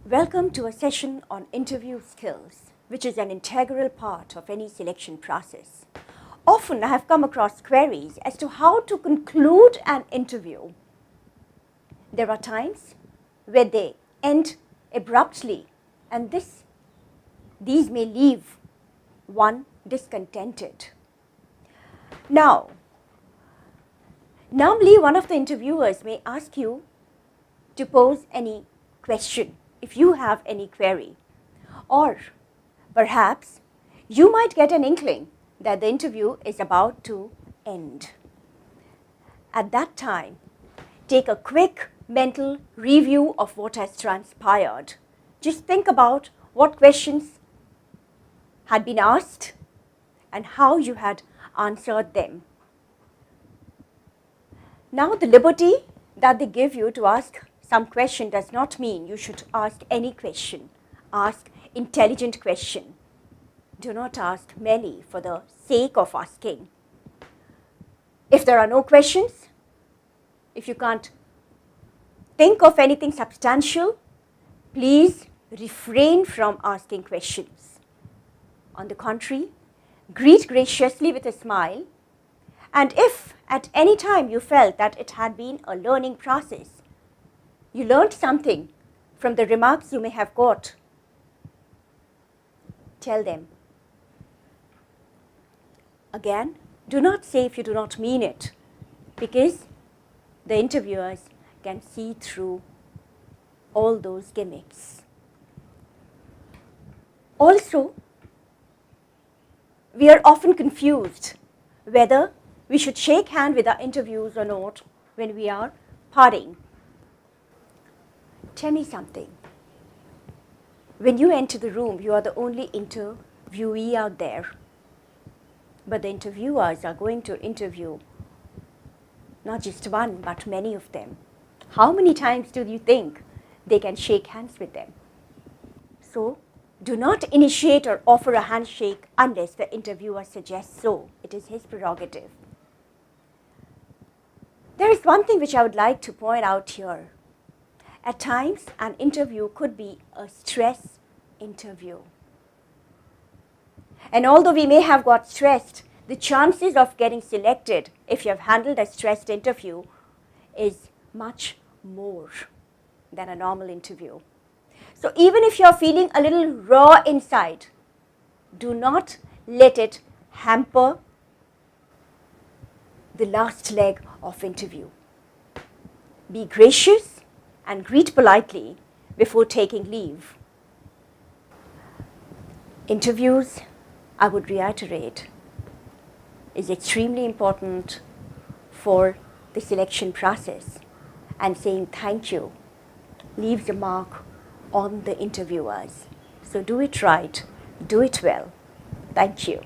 Welcome to a session on interview skills, which is an integral part of any selection process. Often I have come across queries as to how to conclude an interview. There are times where they end abruptly, and these may leave one discontented. Now, normally one of the interviewers may ask you to pose any question if you have any query, or perhaps you might get an inkling that the interview is about to end. At that time, take a quick mental review of what has transpired. Just think about what questions had been asked and how you had answered them. Now, the liberty that they give you to ask some question does not mean you should ask any question. Ask intelligent question. Do not ask merely for the sake of asking. If there are no questions, if you can't think of anything substantial, please refrain from asking questions. On the contrary, greet graciously with a smile, and if at any time you felt that it had been a learning process, you learned something from the remarks you may have got, tell them. Again, do not say if you do not mean it, because the interviewers can see through all those gimmicks. Also, we are often confused whether we should shake hands with our interviews or not when we are parting. Tell me something. When you enter the room, you are the only interviewee out there. But the interviewers are going to interview not just one, but many of them. How many times do you think they can shake hands with them? So, do not initiate or offer a handshake unless the interviewer suggests so. It is his prerogative. There is one thing which I would like to point out here. At times, an interview could be a stress interview. And although we may have got stressed, the chances of getting selected if you have handled a stressed interview is much more than a normal interview. So even if you're feeling a little raw inside, do not let it hamper the last leg of interview. Be gracious and greet politely before taking leave. Interviews, I would reiterate, is extremely important for the selection process, and saying thank you leaves a mark on the interviewers. So do it right, do it well. Thank you.